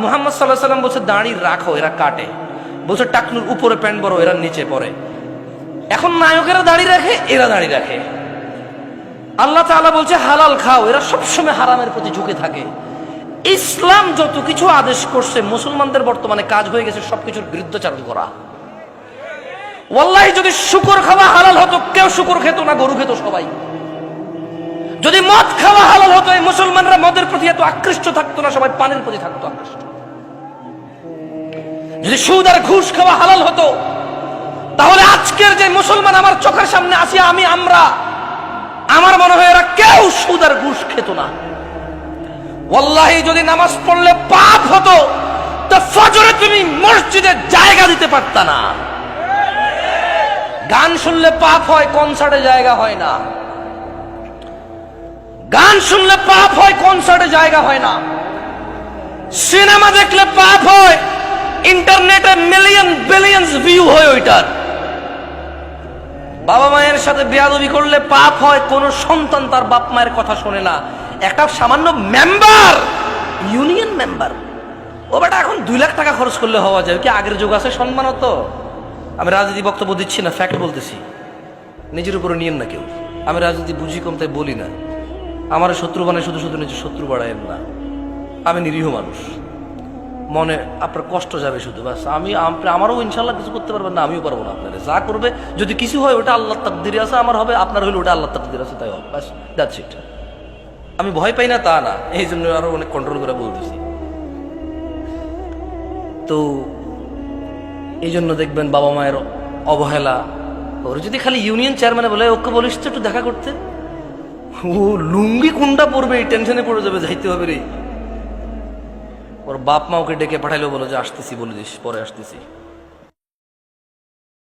মুহাম্মদ সাল্লাল্লাহু আলাইহি ওয়াসাল্লাম বলছে দাড়ি রাখো, এরা কাটে। বলছে টাকনুর উপরে প্যান্ট বড়, এরা নিচে পড়ে। এখন নায়কেরা দাড়ি রাখে, এরা দাড়ি রাখে। আল্লাহ তাআলা বলছে হালাল খাও, এরা সবসময় হারামের প্রতি ঝুঁকে থাকে। ইসলাম যত কিছু আদেশ করছে, মুসলমানদের বর্তমানে কাজ হয়ে গেছে সবকিছুর বিরুদ্ধাচরণ করা। ওয়াল্লাহি যদি শুকর খাওয়া হালাল হতো, কেউ শুকর খেত না, গরু খেত সবাই। যদি মদ খাওয়া হালাল হতো, এই মুসলমানরা মদের প্রতি এত আকৃষ্ট থাকতো না, সবাই পানের প্রতি থাকতো আকৃষ্ট। যদি সুদ আর ঘুষ খাওয়া হালাল হতো, তাহলে আজকের যে মুসলমান আমার চোখের সামনে আসি, আমরা আমার মনে হয় এরা কেউ সুদ আর ঘুষ খেত না। ওয়াল্লাহি যদি নামাজ পড়লে পাপ হতো, তো ফজরে তুমি মসজিদে জায়গা দিতে পারতা না। গান শুনলে পাপ হয়, কনসার্টে জায়গা হয় না। গান শুনলে পাপ হয়, কনসার্টে জায়গা হয় না। সিনেমা দেখলে পাপ হয়, ইন্টারনেটে মিলিয়ন বিলিয়নস ভিউ হয় ওইটার। বাবা মায়ের সাথে বেয়াদবি করলে পাপ হয়, কোন সন্তান তার বাপ মায়ের কথা শোনে না। একটা সামান্য মেম্বার, ইউনিয়ন মেম্বার, ও বেটা এখন 2 লাখ টাকা খরচ করলে হওয়া যায়। কি আগের যুগ আছে সম্মান হতো? আমি রাজনীতি বক্তব্য দিচ্ছি না, ফ্যাক্ট বলতেছি, নিজের উপরে নিয়েন না কেউ। আমি রাজনীতি বুঝি কম, তাই বলি না। আমার শত্রু বানায় শুধু শুধু নিজের শত্রু বাড়ায়েন না। আমি নিরীহ মানুষ, মনে আপনার কষ্ট যাবে শুধু, বাস। আমারও ইনশাল্লাহ কিছু করতে পারবেন না, আমিও পারবো না। আপনারা যা করবে, যদি কিছু হয় ওটা আল্লাহর তাকদীরে আছে, আমার হবে, আপনার হইলে ওটা আল্লাহর তাকদীরে আছে, তাই হবে, বাস, দ্যাটস ইট। আমি ভয় পাই না তা না, এই জন্য আরো অনেক কন্ট্রোল করে বলতেছি। তো এই জন্য দেখবেন বাবা মায়ের অবহেলা। ওর যদি খালি ইউনিয়ন চেয়ারম্যানে বলে ওকে বলিস তো একটু দেখা করতে, ও লুঙ্গি কোনটা পড়বে এই টেনশনে পড়ে যাবে, যাইতে হবে রে। ওর বাপ মা ওকে ডেকে পাঠাইলেও বলো যে আসতেছি, বলে দিস পরে আসতেছি।